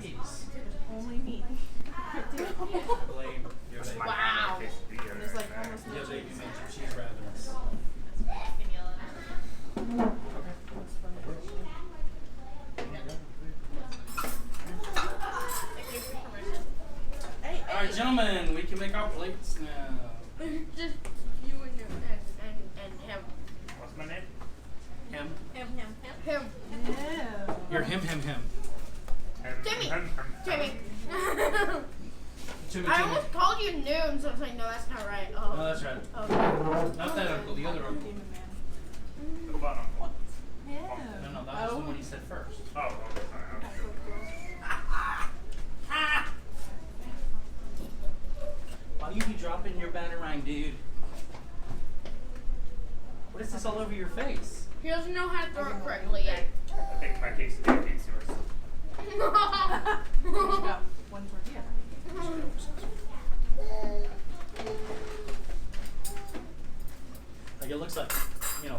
cheese. Only me. Blame. Wow. There's like almost The no other day you cheese. made your cheese rathers. That's funny. Hey, Alright, gentlemen, we can make our plates now. Just you and him. What's my name? Him. Him. Ew. You're him. Timmy. Timmy. Jimmy. I almost called you Noon, so I was like, no, that's not right. No, Oh. that's right. Okay. Not that uncle, the other uncle. Demon man. The bottom. Ew. No, that was the one he said first. Oh, okay. That's so gross. Why you be dropping your batarang, dude? What is this all over your face? He doesn't know how to throw it correctly yet. I think my quesadilla beats yours. You got one tortilla. Like it looks like,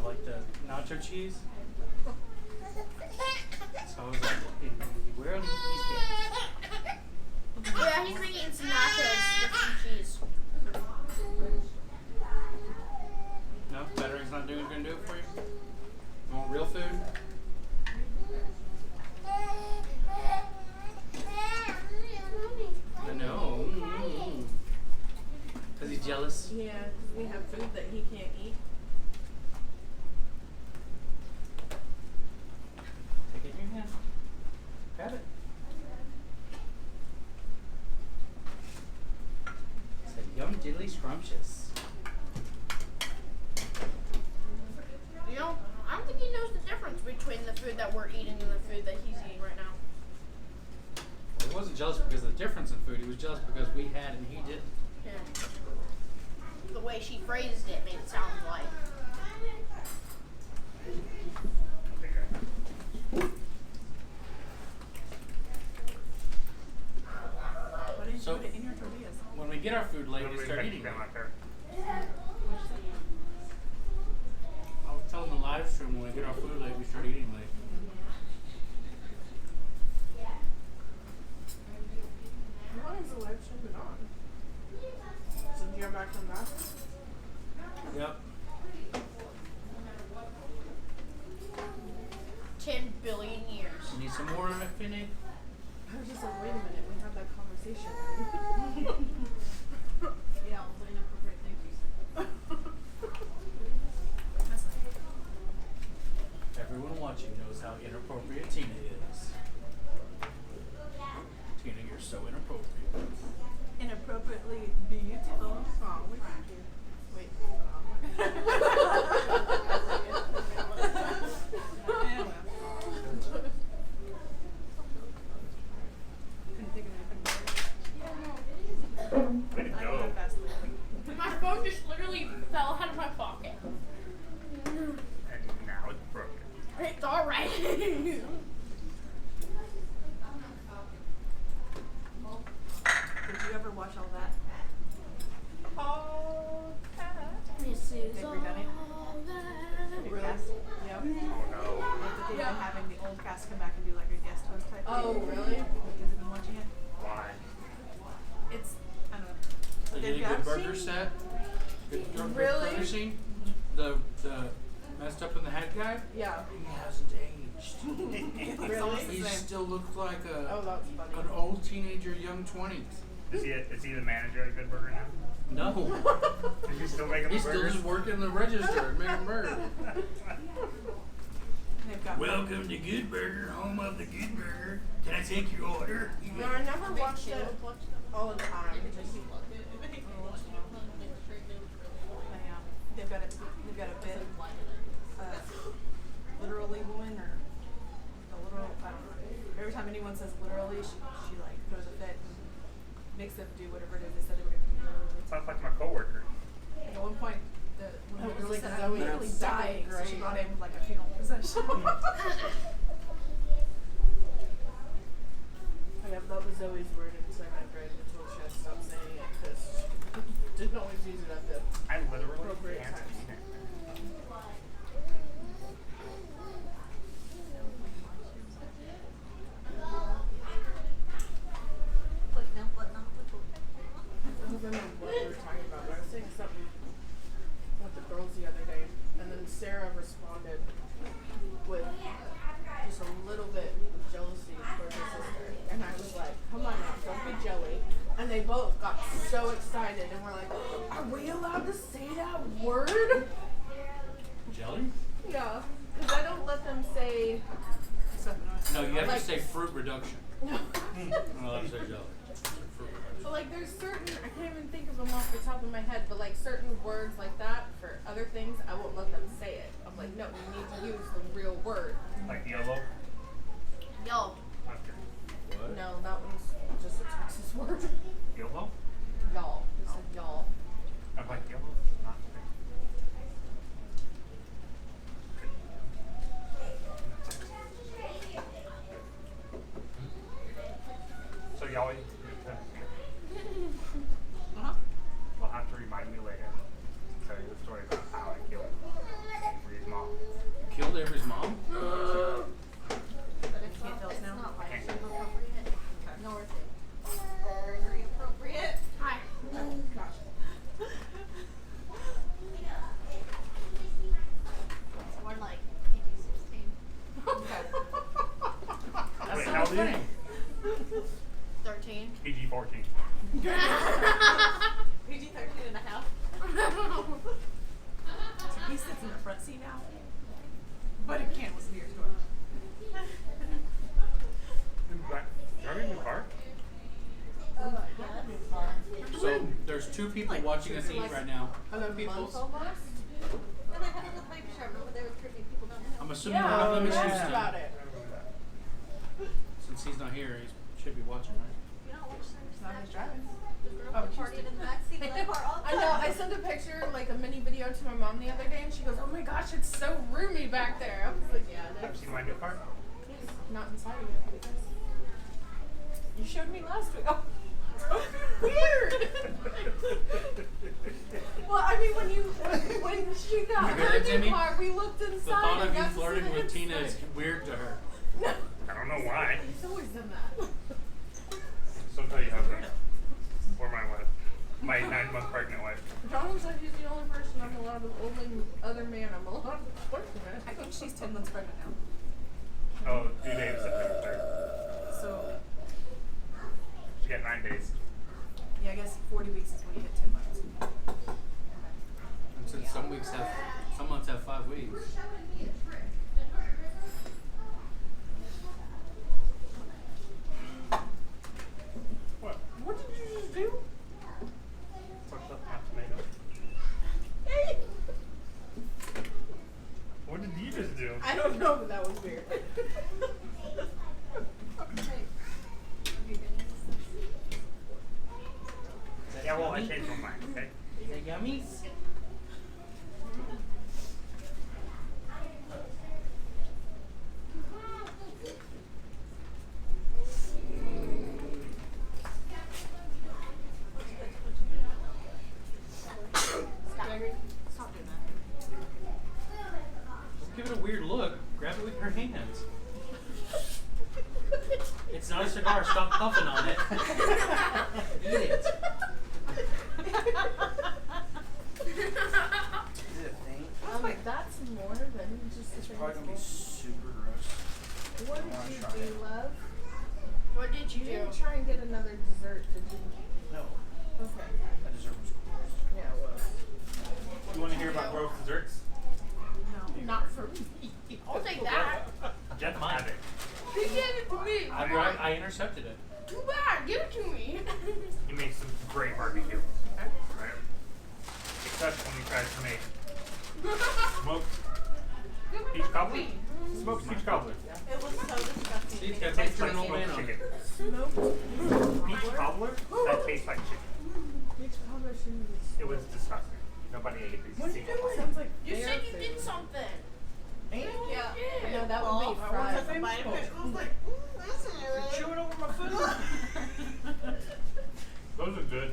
like the nacho cheese. So I was like, where are these pants? Yeah, he's making some nachos with some cheese. No, battering's not gonna do it for you. You want real food? I know. Cause he's jealous. Yeah, we have food that he can't eat. Take it in your hand. Grab it. It's a yum diddly scrumptious. You know, I don't think he knows the difference between the food that we're eating and the food that he's eating right now. He wasn't jealous because of the difference in food. He was jealous because we had and he didn't. Yeah. The way she phrased it made it sound like. Why didn't you So- put it in your tortillas? When we get our food late, we start eating. them out there. I was telling the live stream when we get our food late, we start eating late. How long has the live stream been on? Since you're back from that? Yep. 10 billion years. You need some more, Finny? I was just like, wait a minute, we had that conversation. Yeah, all the inappropriate things. That's Everyone watching knows how inappropriate Tina is. Tina, you're so inappropriate. inappropriately beautiful. Oh, we thank you. Wait, couldn't think of anything better. Way to I go. go fast. My phone just literally fell out of my pocket. And now it's broken. It's alright. Did you ever watch all that? This is They've redone it? all that. New cast? Yep. Oh no. Like they've been having the old cast come back and do like a guest host type Oh, thing. really? Have you been watching it? Why? It's, I don't know. They They've did a good got burger seen- set. Good Really? burger scene. The messed up in the head guy. Yeah. He hasn't aged. It's Really? almost the He same. still looks like Oh, that's funny. an old teenager, young 20s. Is he the manager at Good Burger now? No. Is he still making the He's still burgers? just working the register and making burgers. They've got Welcome to Good Burger, home of the Good Burger. Can I take your order? No, I never watched it all the time. They've got a bit, literally woman or a literal, I don't know. Every time anyone says literally, she like throws a fit and makes them do whatever it is they said they were going to do literally. Sounds like my coworker. At one point, the woman It was was like said, Zoe I'm literally in second dying, so she grade. brought in like a funeral procession. Yeah, that was Zoe's word in second grade until she had to stop saying it because she didn't always use it at the I literally appropriate can't times. eat it. both got so excited and we're like, are we allowed to say that word? Jelly? Yeah, because I don't let them say. No, you have Like- to say fruit reduction. No. No, I say jelly. Fruit reduction. But like, there's certain, I can't even think of them off the top of my head, but like certain words like that for other things, I won't let them say it. I'm like, no, you need to use the real word. Like yellow. Yo. Okay. What? No, that one's just a Texas word. Yellow. Y'all. You said y'all. I'm like yellow. Not so y'all, will have to remind me later. Tell you the story about how I killed Avery's mom. You killed Avery's mom? Can't tell us now. It's not like Can't. super appropriate. Nor is it very appropriate. Hi. It's more like PG-16. That's Wait, not how a old are you? thing. 13. PG-14. PG-13 and a half. He sits in the front seat now. But it can't listen to your story. Driving in the car? So there's two people watching us eat right now. Hello, People. month almost? And they had a little baby shower where they were treating people down the hill. I'm assuming Yeah, one of them we is asked Houston. about it. Since he's not here, he should be watching, right? You don't watch It's not his driving. The girl Oh, partying in the backseat of the car all the I time. know, I sent a picture, like a mini video to my mom the other day and she goes, oh my gosh, it's so roomy back there. I was like, yeah, Have you that's seen my new car? not inside of it. You showed me last week. Oh, weird. Well, I mean, when she got You hear her that, new Jimmy? car, we looked inside. The thought and of you that's flirting with inside. Tina is weird to her. No, I don't know why. he's always done that. So I'll tell you how good. Or my wife. My 9-month pregnant wife. John said he's the only person I'm allowed to, only other man I'm allowed to flirt with. I think she's 10 months pregnant now. Oh, due date is September So, 3rd. She got 9 days. yeah, I guess 40 weeks is when you hit 10 months. And since some months have 5 weeks. What? What did you just do? Fucked up half tomato. Hey! What did you just do? I don't know, but that was weird. Yeah, well, I changed my mind, okay? Is it yummy? Stop doing that. Don't give it a weird look. Grab it with your hands. It's not a cigar. Stop puffing on it. Eat it. Is it a thing? That's more than just It's a probably gonna be thing. super gross. What I wanna did you try do, it. love? What did you You do? didn't try and get another dessert, did you? No, Okay. that dessert was gross. Yeah, it was. You want to hear about gross desserts? Not for me. I'll take that. Jeff had it. He gave it to me. I intercepted it. Too bad. Give it to me. He makes some great barbecue. Right? Except when he tries to make smoked peach cobbler. Smoked peach cobbler. It was so disgusting. See, it's got It tastes like Turn old man smoked on. chicken. Smoked Peach cobbler? That tastes like chicken. Peach cobbler shouldn't be It was disgusting. Nobody ate these. What are you doing? Sounds like You bear said you food. did something. Yeah. No, that would be I fried. wanted to bite of it. I was like, That's not right. chewing over my food. Those are good.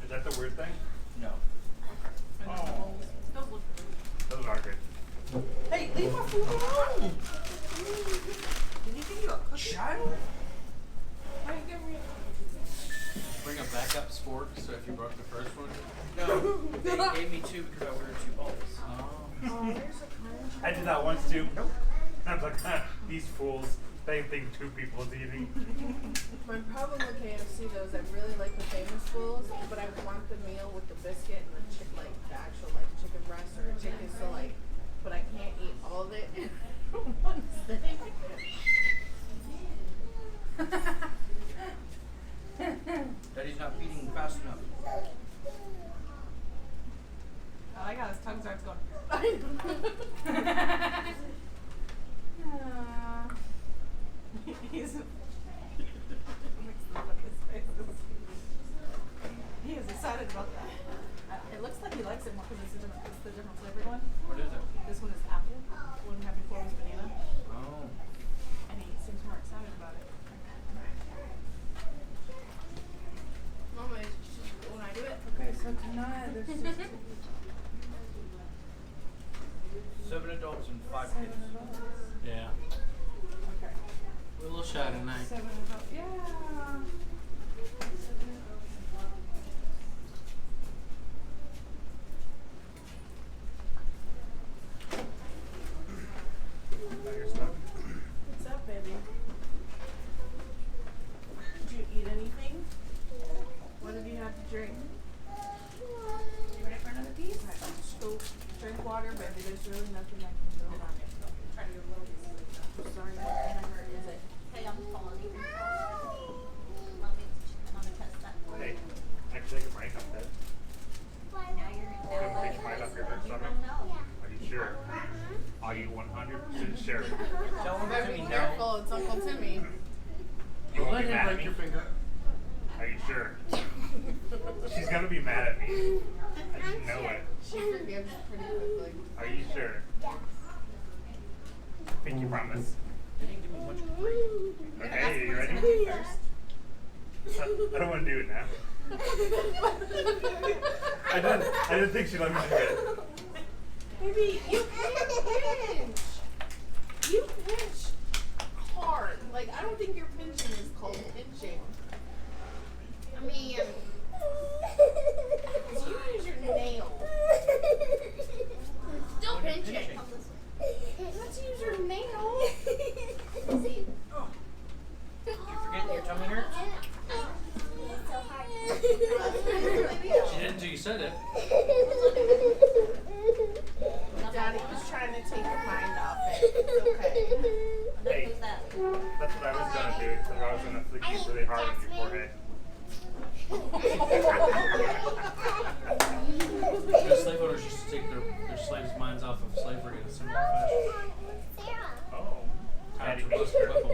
Is that the weird thing? No. Oh, Those look good. those are good. Hey, leave my food alone! Did he give you a cookie? Child? Why you giving me a Bring a backup fork so if you broke the first one. No. They gave me 2 because I ordered 2 bowls. Oh. Oh, there's a crunch. I did that once too. Nope. I was like, these fools. Same thing 2 people is eating. My problem with KFC though is I really like the famous bowls, but I want the meal with the biscuit and the like the actual like chicken breast or chicken. So like, but I can't eat all of it in one sitting. Daddy's not feeding fast enough. I like how his tongue starts going. He's he is excited about that. It looks like he likes it more because it's the different flavored one. What is it? This one is apple. The one we had before was banana. Oh. And he seems more excited about it. Mama, it's just when I do it. Okay, so tonight there's just 7 adults and 5 kids. Yeah. okay. We're a little shy tonight. 7 adults. Yeah. Now you're stuck. What's up, baby? Did you eat anything? What have you had to drink? You ready for another piece? So, drink water, baby. There's really nothing I can do about it. Try to do a little piece of it. I'm sorry, what kind of hurt is it? Hey, I'm falling. Want me to test that for Hey, you? I can take a break up there. Now you're Can I take mine up your you stomach? don't know. Are you sure? Are you 100% sure? Tell him Better to be me careful, it's Uncle Timmy. You won't Let be him mad at break me? your finger. Are you sure? She's gonna be mad at me. I just know it. She forgives pretty quickly. Are you sure? Pinky promise. You didn't give me much grief. Okay, you ready? I don't want to do it now. I didn't think she'd let me do it. Baby, you can't pinch. You pinch hard. Like, I don't think your pinching is called pinching. I mean, You use your nail. still pinching. Let's use your nail. You forgetting your tummy hurts? She didn't until you said it. Daddy was trying to take your mind off it. It's okay. Hey, Who's that? that's what I was gonna do. Because I was gonna flick you really hard on your forehead. The slave owners used to take their slaves' minds off of slavery in a similar fashion. Oh. Tie Daddy them to a pinched bus her. whip 'em.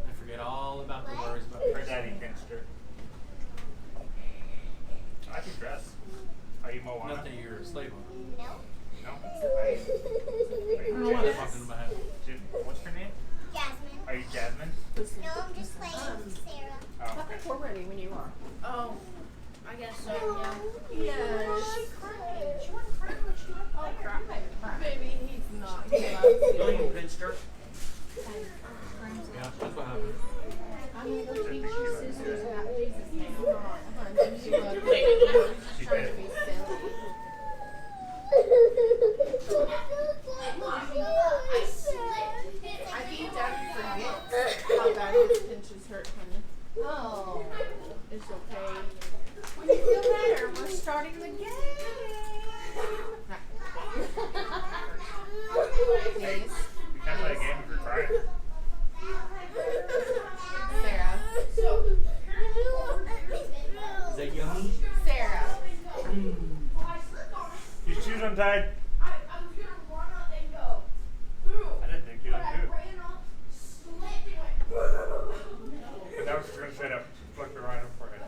And forget all about the worries about Her race. daddy pinched her. I can dress. Are you Moana? Not that you're a slave owner. No. I don't know why that popped into my head. What's her name? Jasmine. Are you Jasmine? No, I'm just playing Sarah. Oh, I think we're ready when you are. Oh, I guess so, yeah. Yes. Oh crap. Baby, he's not. He You loves know you. you pinched her? Yeah, that's what happened. I'm gonna go teach you sisters about Jesus now. Honey, she loves Wait, you. She She's trying did. to be silly. I think Daddy forgets how bad his pinches hurt, honey. Oh. It's okay. When you feel better, we're starting the game. Please. you can't play a game if you're crying. Sarah. Is that yummy? Sarah. Your shoes untied. I was gonna run up and go. I didn't think you'd But I undo it. ran up, slipped, and went. But that was gonna straight up flick her right on her forehead.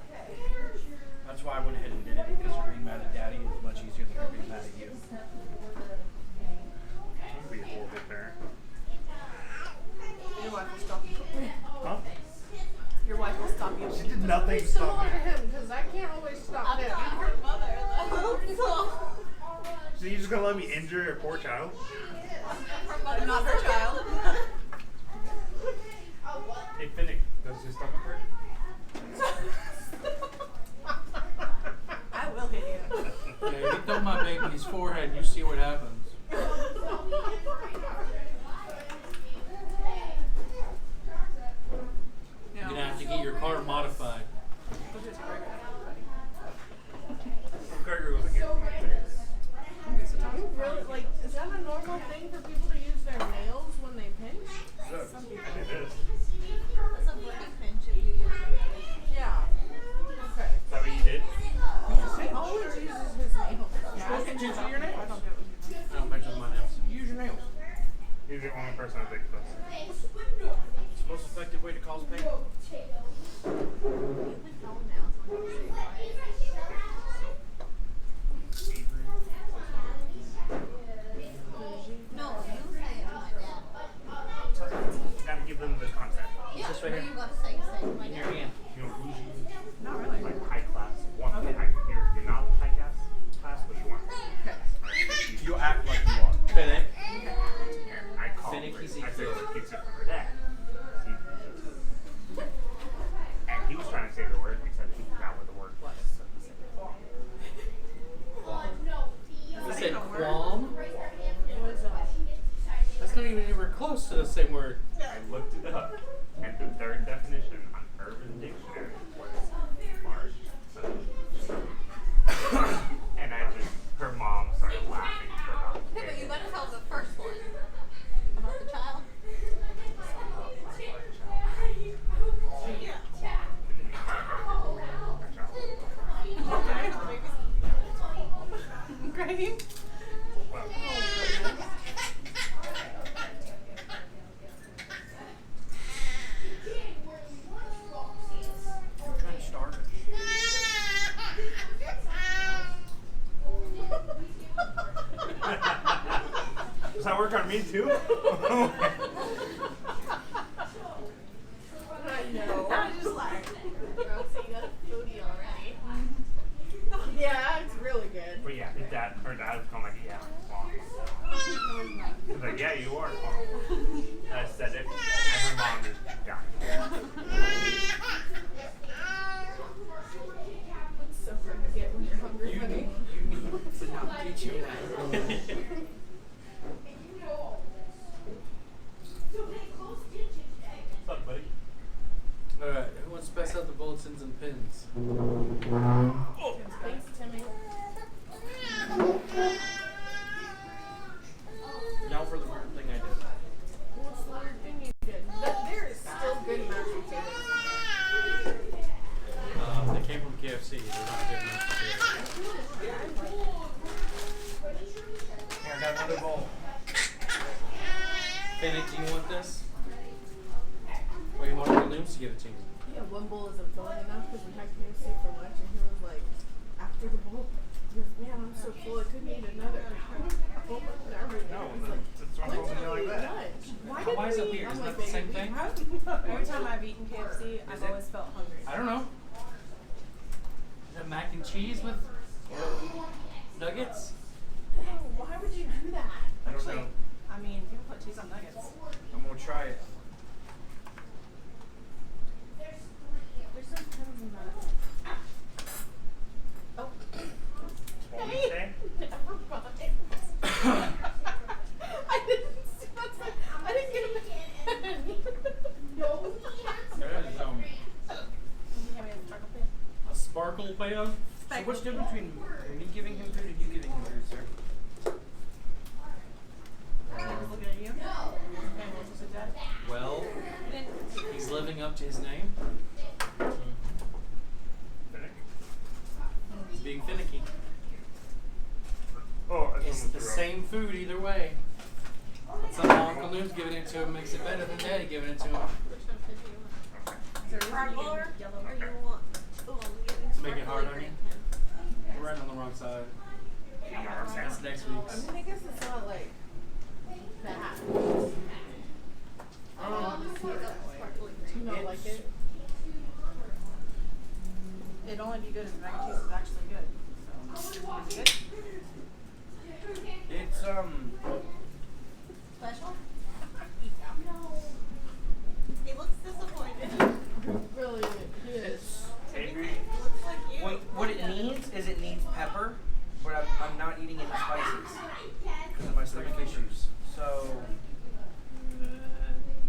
That's why I went ahead and did it, because her being mad at Daddy is much easier than her being mad at you. Don't be a horrible parent. Your wife will stop you. Huh? Your wife will stop you. She did nothing to Similar stop to me. him, because I can't always stop him. Her mother, though. So you just gonna let me injure your poor child? But not her child. Hey, Finnick, does your stomach hurt? I will hit you. Yeah, you thumb my baby's forehead and you see what happens. only person I think of. It's the most effective way to cause pain. No, you say it to my dad. Gotta give them the concept. Yeah, this right what here? you gotta say to my In your dad. hand. You know, bougie, Not really. like high class. One Okay. you're not high class, but you want. You act like you are. Finick. And I call Finicky I Zeke. said she keeps it from her dad. And he was trying to say the word, except he forgot what the word was. So he said qualm. You said Not a word. qualm? That's not even close to the same word. I looked it up, and the third definition on Urban Dictionary was large. And her mom started laughing for about Yeah, but you gotta tell the first one. About the child. Great. I'm kind of starving. Does that work on me too? I know. I was just like, Roxy, you got a foodie already. Yeah, it's really good. But yeah, her dad was going like, yeah, qualm. I was like, yeah, you are qualm. And I said it, and her mom just died. It's so hard to get when you're hungry, You honey. need to not teach him that. What's up, buddy? Alright, who wants to pass out the bulletins and pins? Thanks, Timmy. Now for the weird thing I did. What's the weird thing you did? There is still good mashed potatoes in there. They came from KFC. They're not good enough to Yeah, I like Here, I got another bowl. Finnick, do you want this? Or you want the looms to give it to you? Yeah, one bowl isn't filling enough because we had KFC for lunch, and he was like, after the bowl, he goes, man, I'm so full, I couldn't eat another. I pulled up and everything. No, He's like, that's what I'm "Why supposed to didn't do like we eat that." lunch? Why is it weird? I'm Isn't like, that the same "Baby, thing?" every time I've eaten KFC, I've it? always felt hungry. I don't know. Is that mac and cheese with nuggets? Why would you do that? I don't know. I mean, people put cheese on nuggets. I'm gonna try it. There's some pins in that. Oh. What we say? Never mind. I didn't see that's like, I didn't get a pen. No. That is Can you have me a chocolate pin? a sparkle pan. So what's the difference between me giving him food and you giving him food, sir? I was looking at you. And what you said, Dad? Well, Then he's living up to his name. Finick? He's being finicky. Oh, that's It's almost the threw up. same food either way. But somehow Uncle Noob's giving it to him makes it better than Daddy giving it to him. Which one did you want? is there a reason you Purple get yellow or right you here? want? Oh, I'm getting Make it hard on sparkly you? green. We're right on the wrong side. Yeah, That's next week's. I mean, I guess it's not like bad. I'll just see it that way. Sparkly Do you green. not like it? It'd only be good if the mac and cheese is actually good. So, is it good? It's Special? He looks disappointed. Really, it is. Avery, Looks like you. what it needs is it needs pepper, but I'm not eating any spices because of my stomach issues. So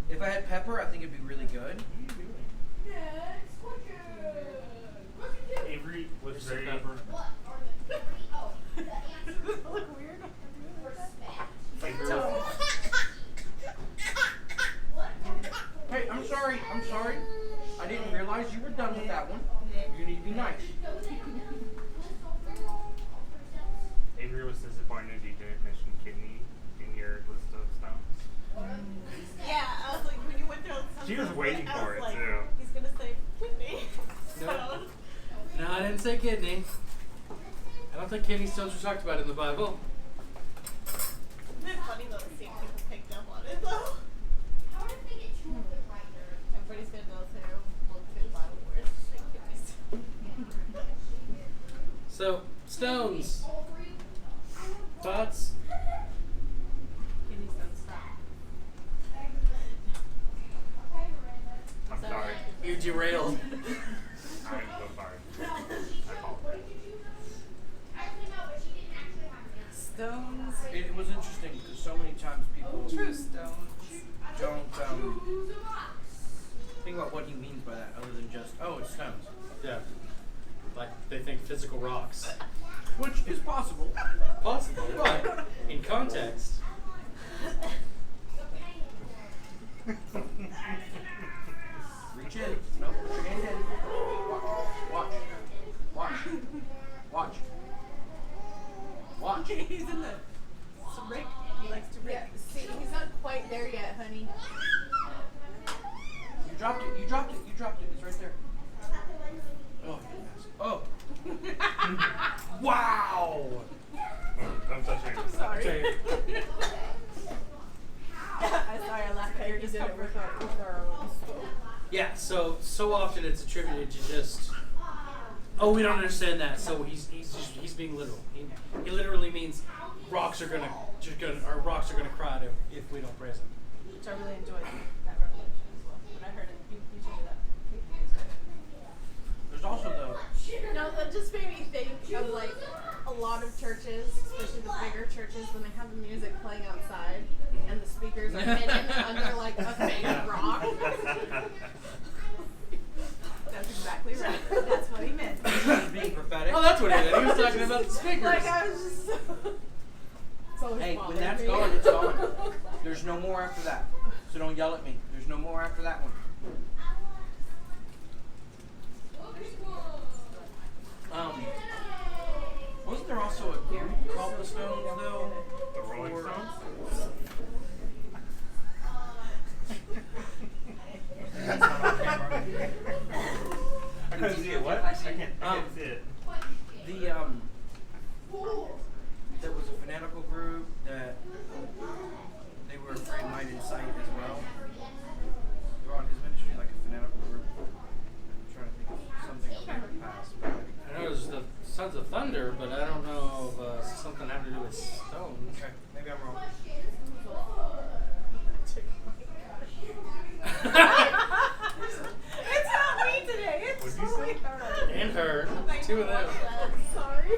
if I had pepper, I think it'd be really good. Avery was Just some very. pepper. Does it look weird? Avery was, Hey, I'm sorry. I didn't realize you were done with that one. You need to be nice. Avery was disappointed you didn't mention kidney in your list of stones. She was waiting I for was it like, too. he's gonna say kidney. No. No, I didn't say kidney. I don't think kidney stones were talked about in the Bible. Isn't it funny though to see if people picked up on it though? Everybody's gonna go through look through the Bible where it's like kidney stones. So, stones. Thoughts? Kidney stones stop. I'm sorry. You derailed. I'm so sorry. I apologize. Stones. It was interesting because so many times people True stones. don't think about what he means by that, other than just, oh, it's stones, Yeah. Like they think physical rocks. which is possible. Possible, but in context. Reach in. No, put your hand in. Watch. Watch. Watch. Watch. He's in the rick. He likes to rick. Yeah, see, he's not quite there yet, honey. You dropped it. You dropped it. You dropped it. It's right there. Oh, oh. Wow. Don't touch me. Sorry. Okay. I'm sorry, I laughed at your He did it discomfort. with our own spoke. Yeah, so often it's attributed to just, oh, we don't understand that, so he's being literal. He literally means rocks are gonna cry if we don't praise him. Which I really enjoyed that revelation as well. When I heard it, you told me that. There's also No, that just made me think of like a lot of churches, especially the bigger churches, when they have the music playing outside and the speakers are hidden under like a fake rock. That's exactly right. That's what he meant. the being prophetic. Oh, that's what he did. He was talking about the speakers. Like I was just. It's always Hey, when bothered that's me. gone, it's gone. There's no more after that. So don't yell at me. There's no more after that one. Wasn't there also a group called the Stones though? The Rolling For- Stones? That's not on camera. I couldn't see it. What? I can't see it. There was a fanatical group that they were afraid might incite as well. They were on his ministry like a fanatical group. I'm trying to think of something from the past. I know there's the Sons of Thunder, but I don't know if something having to do with stones. Okay, maybe I'm wrong. It's not me today. It's What'd you say? her. And her. Two of them. Sorry.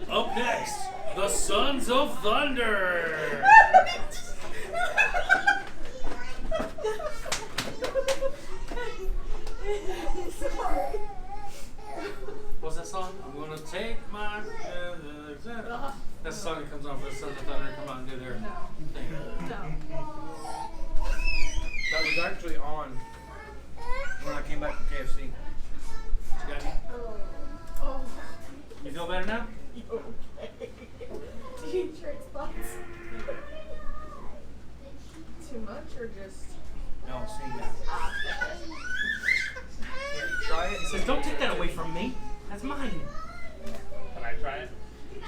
Up next, the Sons of Thunder. What's that song? I'm gonna take my. That's the song that comes on for the Sons of Thunder. Come on, do their thing. No. That was actually on when I came back from KFC. You got any? Oh, You feel better now? you okay? T-shirt spots. Too much or just? No, seeing that. Here, try it. He says, "Don't take that away from me. That's mine." Can I try it?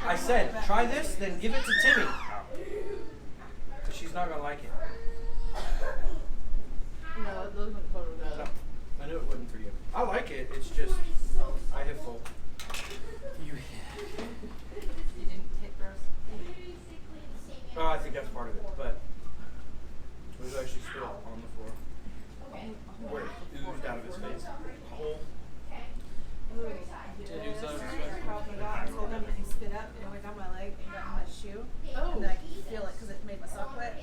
I said, try this, then give it to Timmy. Oh. Because she's not gonna like it. No, it doesn't go to No, that. I knew it wouldn't for you. I like it. It's just I have full. You. You didn't hit gross. Oh, I think that's part of it, but it was actually still on the floor where it oozed out of his face. Whole. Did you say Carl forgot. I told him that he spit up and went down my leg and got in my shoe. Oh. And then I could feel it because it made my sock wet.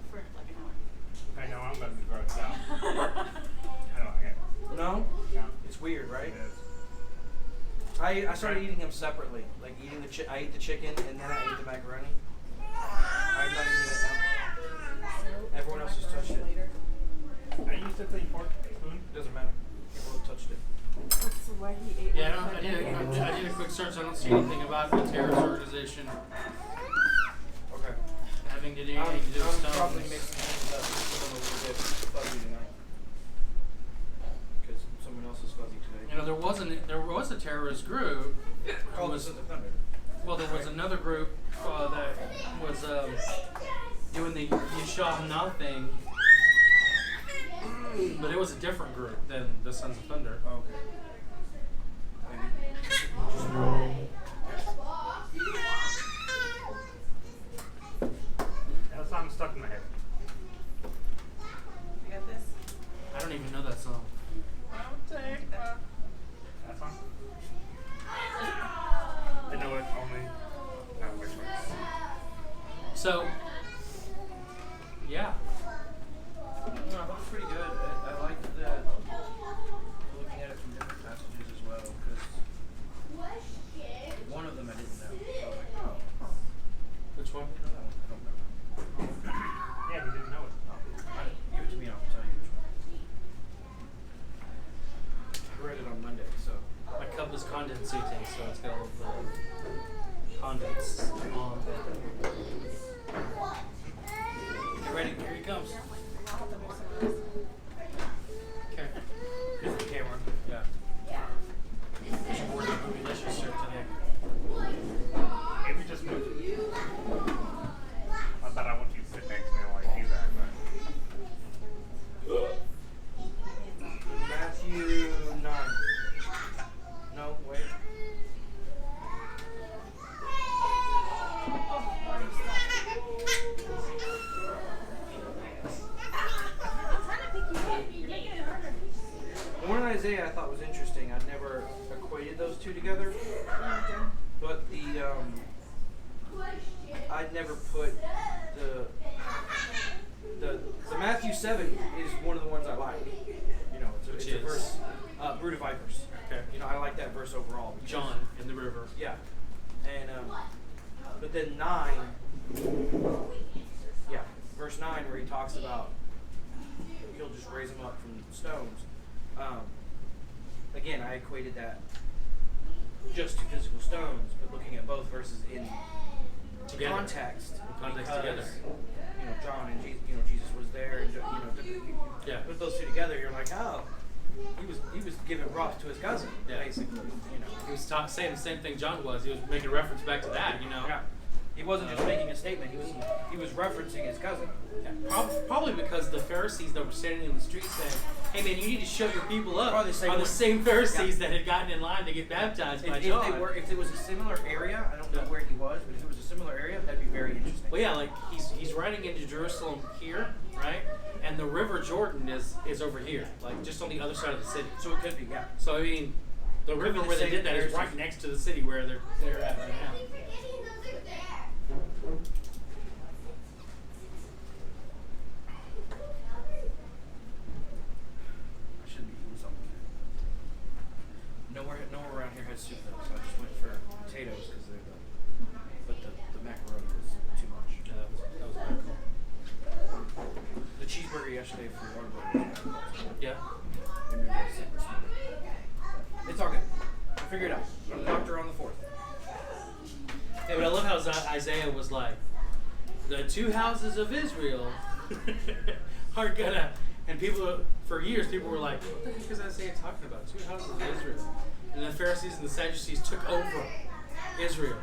For like an hour. I know I'm about to grow it down. I don't like it. No, No. it's weird, right? It is. I started eating them separately. Like eating I ate the chicken and then I ate the macaroni. I'm not eating it now. Everyone else has touched it. Later. I used to clean fork spoon. Doesn't matter. People have touched it. That's why he ate. Yeah, my I did second. a quick search. I don't see anything about the terrorist organization Okay. having to do I'm anything to do with probably stones. mixing things up with them a little bit. terrorist group. Called the Sons of Thunder. Well, there was another group that was doing the Yeshua nothing, but it was a different group than the Sons of Thunder. Oh, okay. That song's stuck in my head. You got this? I don't even know that song. That song? I know it only. Not which words. So, yeah. No, that was pretty good. I liked that looking at it from different passages as well, because one of them I didn't know. I was like, oh, Which one? I didn't know that one. I don't know. Yeah, he didn't know it. Give it to me and I'll tell you which one. I read it on Monday, so. My cup is condensating, so it's got all of the condens on. Get ready, here he comes. Okay. Here's the camera. Yeah. We should order a Bootylicious shirt today. Maybe just move. I thought I want you to sit next to me while I do that, but. Matthew 9. No, wait. The one in Isaiah I thought was interesting. I'd never equated those two together. But I'd never put the Matthew 7 is one of the ones I like. You know, it's a verse, brood of vipers. Okay. You know, I like that verse overall. because- John in the river. Yeah. And but then 9, yeah, verse 9 where he talks about he'll just raise them up from stones. Again, I equated that just to physical stones, but looking at both verses in Together. context, Context because, together. You know, John and Jesus, Jesus was there, and Yeah. put those two together, you're like, oh, he was giving props to his cousin, Yeah. basically. You know, He was saying the same thing John was. He was making reference back to that, you know. yeah. He wasn't just making a statement; he was referencing his cousin. Yeah. Probably because the Pharisees that were standing in the street saying, "Hey man, you need to show your people up," Probably the same are the one. same Pharisees Yeah. that had gotten in line to get baptized by If John. if it was a similar area, I don't know where he was, but if it was a similar area, that'd be very interesting. Well, yeah, like he's riding into Jerusalem here, right? And the River Jordan is over here, like just on the other side of the city. So it could be, yeah. So I mean, the Could be river the where they same did that is Pharisees. right next to the city where they're at right now. I should be eating something. Nowhere around here has soup though, so I just went for potatoes because they're but the macaroni was too much. Yeah, that was very cool. The cheeseburger yesterday for Waterbury was Yeah. maybe I got sick this morning. It's all good. We'll figure it out. I'm a doctor on the 4th. Yeah, but I love how Isaiah was like, the two houses of Israel are gonna, and for years people were like, what the heck is Isaiah talking about? Two houses of Israel. And the Pharisees and the Sadducees took over Israel.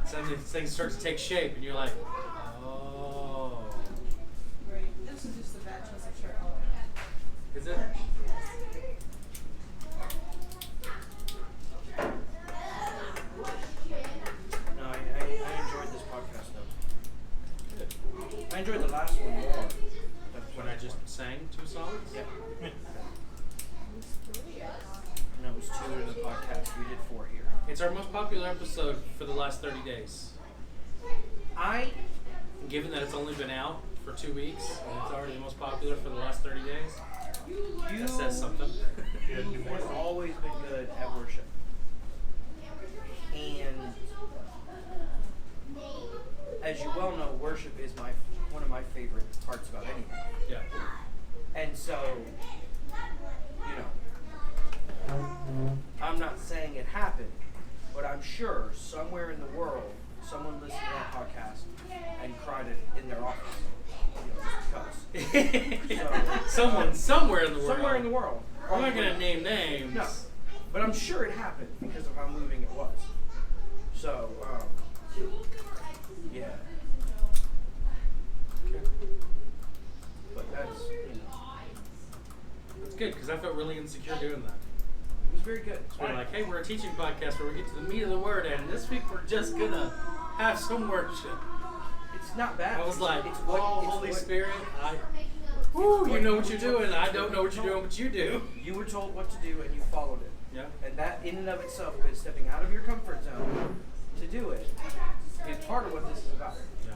So then things start to take shape, and you're like, oh. This is just a bad choice of shirt. Is it? No, I enjoyed this podcast though. I enjoyed the last one more. That's When I just sang 2 songs? Yeah. No, it was 2 in the podcast. We did 4 here. It's our most popular episode for the last 30 days. Given that it's only been out for 2 weeks, and it's already the most popular for the last 30 days, that says something. I've always been good at worship. And as you well know, worship is one of my favorite parts about anything. Yeah. And so, you know, I'm not saying it happened, but I'm sure somewhere in the world, someone listened to that podcast and cried it in their office. You know, just because. Someone somewhere in the world. Somewhere in the world. I'm not going to name names. No. But I'm sure it happened because of how moving it was. So, yeah. Okay. But that's, It's good because I felt really insecure doing that. it was very good. We're like, hey, we're a teaching podcast where we get to the meat of the word, and this week we're just gonna have some worship. It's not bad. I was like, it's oh, what, Holy Spirit, you know what you're doing. I don't know what you're doing, but you do. You were told what to do and you followed it. Yeah. And that in and of itself, because stepping out of your comfort zone to do it is part of what this is about. Yeah.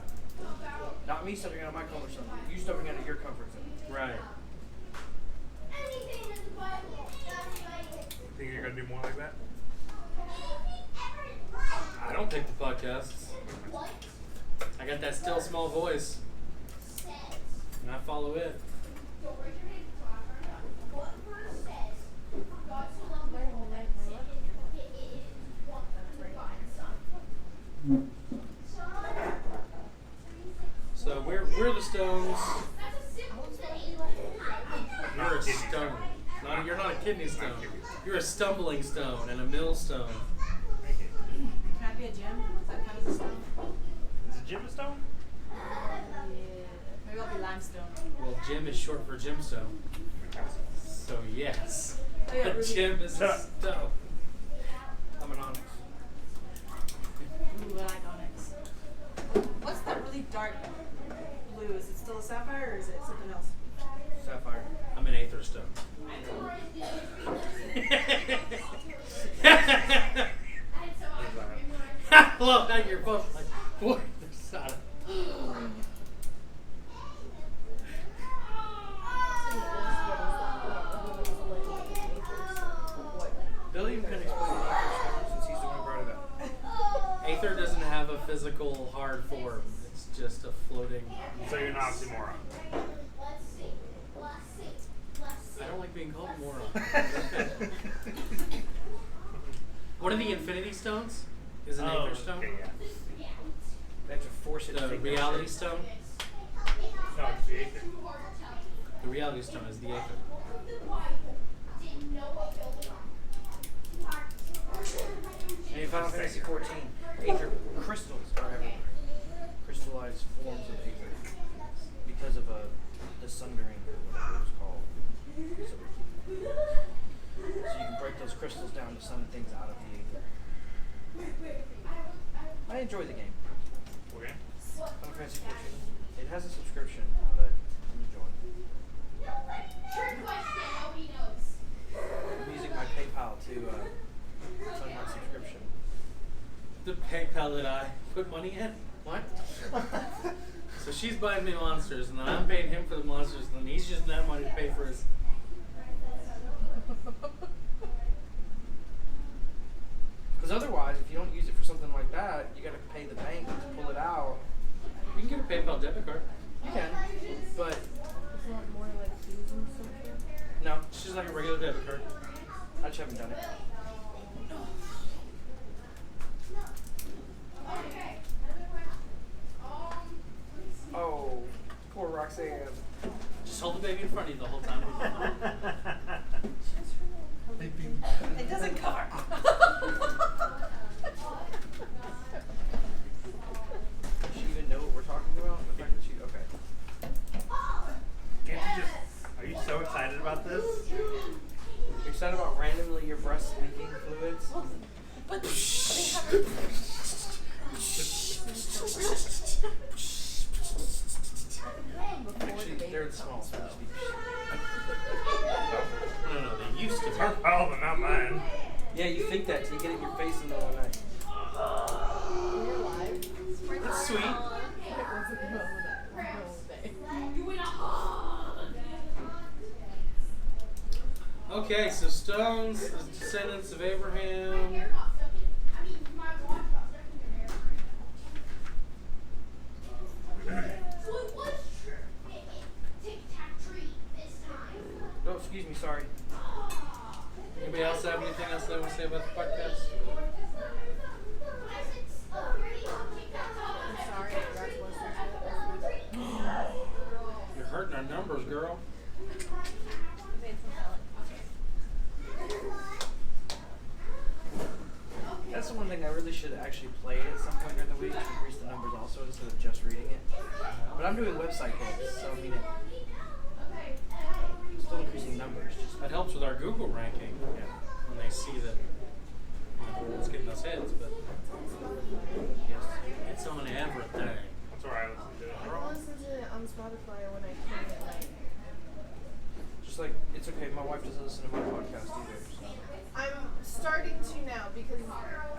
Not me stepping out of my comfort zone. You stepping out of your comfort zone. Right. Think you're gonna do more like that? I don't pick the podcasts. I got that still small voice, and I follow it. So we're the Stones. You're a stone. You're not a kidney stone. You're a stumbling stone and a millstone. Can I be a gem? Is that kind of a stone? Is it gemstone? Maybe I'll be limestone. Well, Jim is short for gemstone. So yes, Oh, yeah, a Ruby. gem is a stone. I'm an onyx. Ooh, I like onyx. What's that really dark blue? Is it still a sapphire or is it something else? Sapphire. I'm an aether stone. I love how you're both like, what? There's not Billy can explain the Aether since he's the one who brought it up. Aether doesn't have a physical hard form. It's just a floating. So you're an oxymoron. I don't like being called moron. One of the Infinity Stones is an Aether stone. Okay, yeah. They have to force it to The take their Reality shape. Stone. No, it's the Aether. The Reality Stone is the Aether. And in Final Fantasy 14, Aether crystals are everywhere. Crystallized forms of Aether. Because of the sundering, or whatever it's called. So you can break those crystals down to summon things out of the Aether. I enjoy the game. Okay. Final Fantasy 14. It has a subscription, but I'm enjoying it. I'm using my PayPal to fund my subscription. The PayPal that I put money in? What? So she's buying me monsters, and then I'm paying him for the monsters, and then he's using that money to pay for his. Because otherwise, if you don't use it for something like that, you got to pay the bank to pull it out. You can get a PayPal debit card. You can, but It's not more like fees and something. no, It's just like a regular debit card. I just haven't done it. Oh, poor Roxanne. Just hold the baby in front of you the whole time. It doesn't cover. Does she even know what we're talking about? The fact that she, okay. Can't you just? Are you so excited about this? You're excited about randomly your breasts leaking fluids? But Actually, they're the small, so to speak. No, they used to. It's her fault, but not mine. Yeah, you think that till you get it in your face in the middle of the night. In your life, That's sweet. it wasn't the middle of that. Middle of the day. Okay, so Stones, the descendants of Abraham. Oh, excuse me, sorry. Anybody else have anything else they want to say about the podcast? I'm sorry, I forgot to listen to it. You're hurting our numbers, girl. probably should actually play it at some point during the week to increase the numbers also instead of just reading it. But I'm doing website hits, so I mean it's still increasing numbers. Just That helps with our Google ranking. yeah. When they see that it's getting those hits, but Yes. it's on everything. That's where I listen to it. I can listen to it on Spotify when I clean at night. Just like it's okay. My wife doesn't listen to my podcast either. So. I'm starting to now because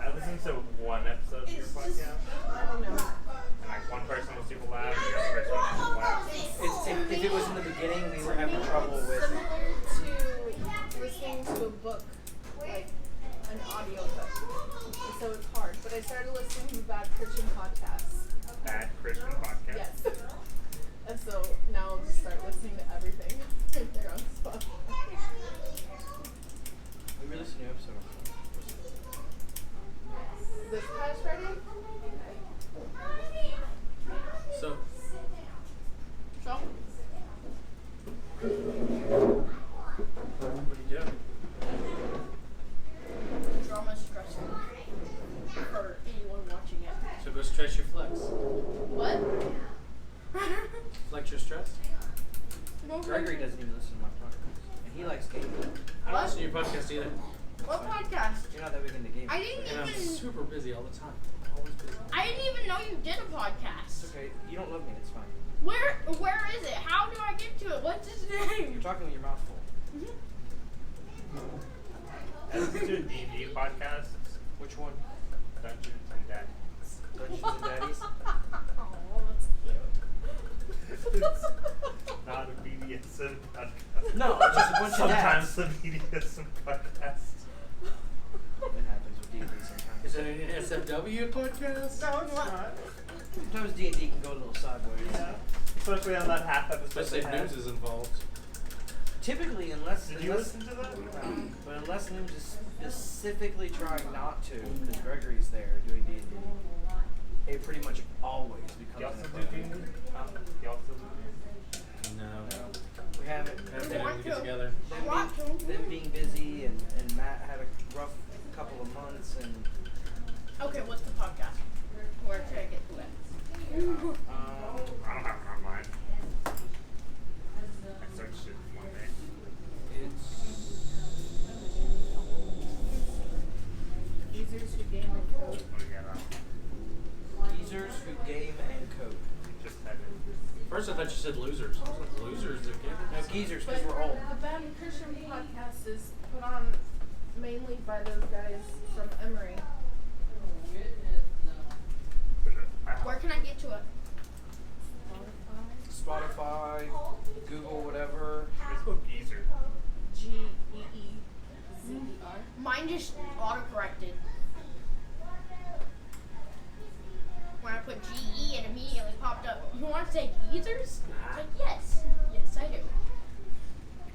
I listened to one episode of your it's just, podcast, I don't know. and like one person was super loud, and the other person was super loud. If it was in the beginning, we were having trouble with. Similar to listening to a book, like an audio book. And so it's hard. But I started listening to bad Christian podcasts. Bad Christian podcast. Yes. And so now I'll just start listening to everything right there on Spotify. We released a new episode. This past Friday? So, So, what are you doing? drama is stressful for anyone watching it. So go stretch your flex. What? Flex your stress. Gregory doesn't even listen to my podcast, and he likes gaming. I don't What? listen to your podcast either. What podcast? You're not that big into gaming. I didn't And I'm even. super busy all the time. Always busy. I didn't even know you did a It's podcast. okay. You don't love me. It's fine. Where is it? How do I get to it? What's his You're name? talking with your mouth full. I listened to a D&D podcast, Which one? Dungeons and Daddies. Dungeons and Daddies. Oh, that's cute. It's not a BDSM podcast. No, it's just a bunch of Sometimes dads. the BDSM podcast. It happens with D&D sometimes. Is it an SFW podcast? No, it's not. Sometimes D&D can go a little sideways. Yeah. Especially on that half episode. Especially if they had. news is involved. Typically, unless Did you listen to that? but unless Noom is specifically trying not to, because Gregory's there doing D&D, it pretty much always becomes You also do inappropriate. D&D? You also do No. We haven't. Haven't been I able want to get to. together. Them being busy, and Matt had a rough couple of months, and Okay, what's the podcast? Where should I get to it? I don't have it on mine. I searched it one day. it's Users who game and code. Let me get it out. geezers who game and code. Just had it. First, I thought you said losers. I was like, losers? They're No, gaming? geezers, But because we're old. the Bad Christian podcast is put on mainly by those guys from Emory. Where can I get to it? Spotify, Google, whatever. Let's go geezer. Geezer. Mine just auto-corrected. When I put GE, it immediately popped up. You want to say geezers? It's like, yes. Yes, I do.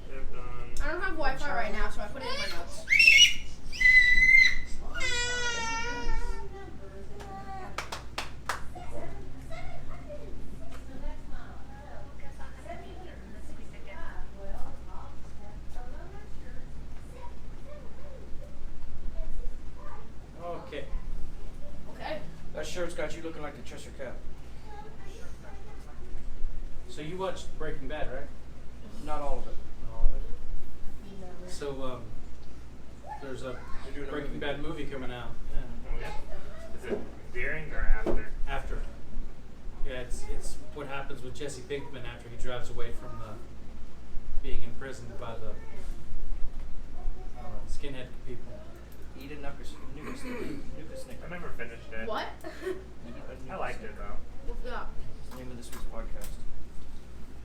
They've done. I don't have Wi-Fi right now, so I put it in my notes. Okay. Okay. That shirt's got you looking like the Cheshire Cat. So you watched Breaking Bad, right? Not all of it. All of it. So there's a They're doing a Breaking movie. Bad movie coming out. Yeah. Oh, yeah. Is it during or after? After. Yeah, it's what happens with Jesse Pinkman after he drives away from the being imprisoned by the skinhead people. Eat a Nuka I never finished it. What? I liked it though. What's up? It's the name of this week's podcast.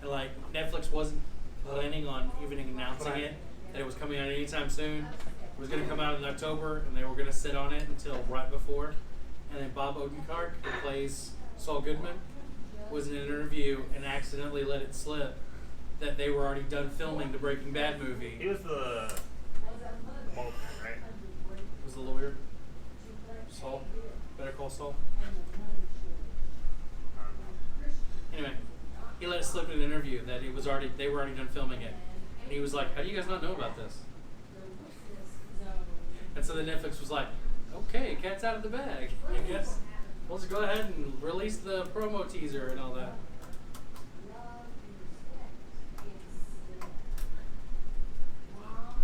And like Netflix wasn't planning on even announcing Right. it that it was coming out anytime soon. It was going to come out in October, and they were going to sit on it until right before. And then Bob Odenkirk, who plays Saul Goodman, was in an interview and accidentally let it slip that they were already done filming the Breaking Bad movie. He was the Mulder, right? Was the lawyer Saul? Better Call Saul. I don't know. Anyway, he let it slip in an interview that they were already done filming it, and he was like, "How do you guys not know about this?" And so the Netflix was like, Okay, cat's out of the bag. I guess we'll just go ahead and release the promo teaser and all that.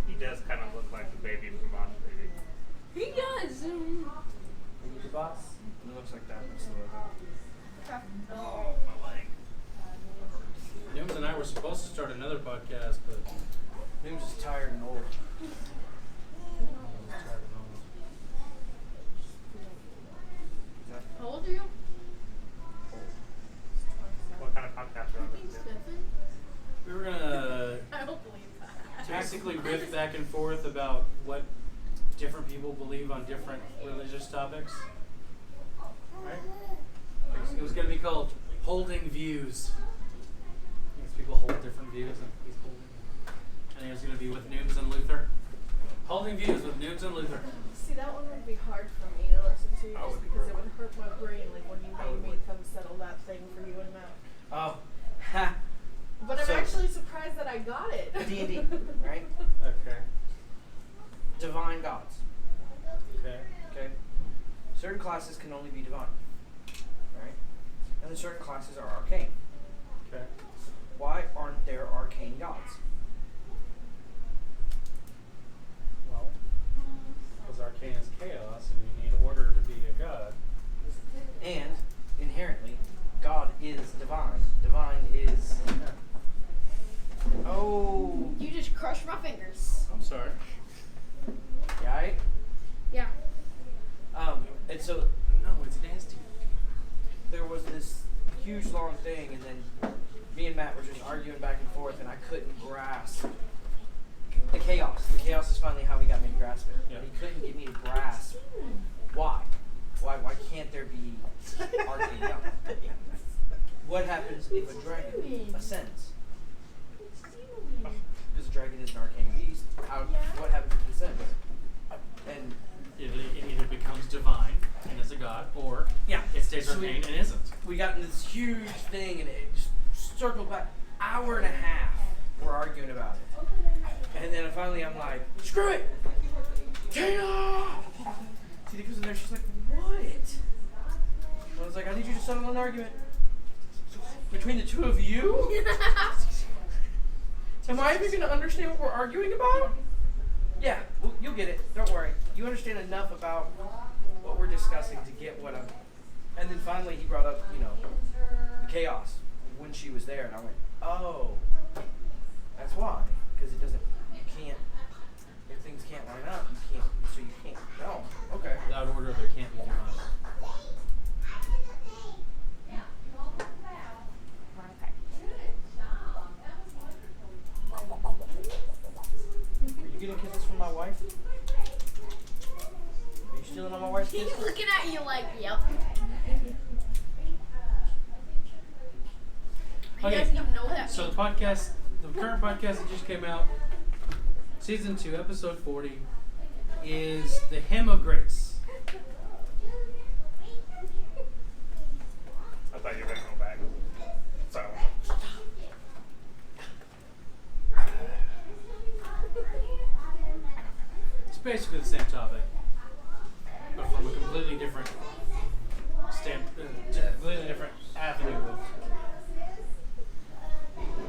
He does kind of look like the baby from Boss Baby. He does. Are you the boss? It looks like that. That's the logo. Oh, my leg. Nooms and I were supposed to start another podcast, but Noom's just tired and old. How old are you? What kind of podcast are I you think listening to? 7. we were gonna I don't believe that. basically riff back and forth about what different people believe on different religious topics. Right? It was gonna be called Holding Views. Because people hold different views, and he's holding. And it was gonna be with Nooms and Luther. Holding Views with Nooms and Luther. See, that one would be hard for me to listen to Oh, just would be because great. it would hurt my brain, like when you Oh, it made me would. come settle that thing for you and Matt. Oh, ha. But I'm So- actually surprised that I got it. D&D, right? Okay. Divine gods. Okay. Okay. Certain classes can only be divine, right? And then certain classes are arcane. Okay. Why aren't there arcane gods? Well, because arcane is chaos, and you need order to be a god. And inherently, God is divine. Divine is. Oh, You just crushed my fingers. I'm sorry. right? Yeah. And so No, it's nasty. there was this huge long thing, and then me and Matt were just arguing back and forth, and I couldn't grasp the chaos. The chaos is finally how he got me to grasp it. Yeah. But he couldn't get me to grasp why. Why can't there be arcane gods? What happens if a dragon ascends? Because a dragon is an arcane beast. What happens if it ascends? And It either becomes divine and is a god, or yeah, it stays so we- arcane and isn't. we got in this huge thing, and it just circled back. Hour and a half, we're arguing about it. And then finally I'm like, screw it! Chaos! Tita comes in there, she's like, what? I was like, I need you to settle an argument. Between the two of you? Am I even going to understand what we're arguing about? Yeah, well, you'll get it. Don't worry. You understand enough about what we're discussing to get what I'm... And then finally he brought up, the chaos when she was there. And I went, oh, that's why. Because it doesn't... You can't... If things can't line up, you can't... So you can't... No. Okay. Without order, there can't be divine. Are you getting kisses from my wife? Are you stealing all my wife's He's kisses? looking at you like, yep. He Okay, doesn't even know what that So means. the podcast, the current podcast that just came out, season 2, episode 40, is the Hymn of Grace. I thought you were going to go back. So, It's basically the same topic, but from a completely different completely different avenue of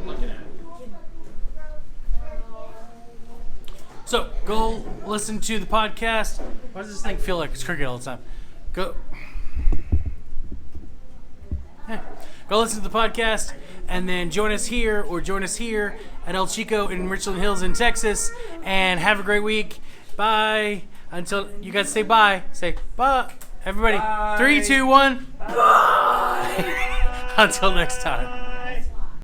looking at it. So go listen to the podcast. Why does this thing feel like it's cricket all the time? Go listen to the podcast, and then join us here at El Chico in Richland Hills in Texas, and have a great week. Bye. Until you guys say bye. Say bye. Everybody. Bye. 3, 2, 1. Bye. Until next time.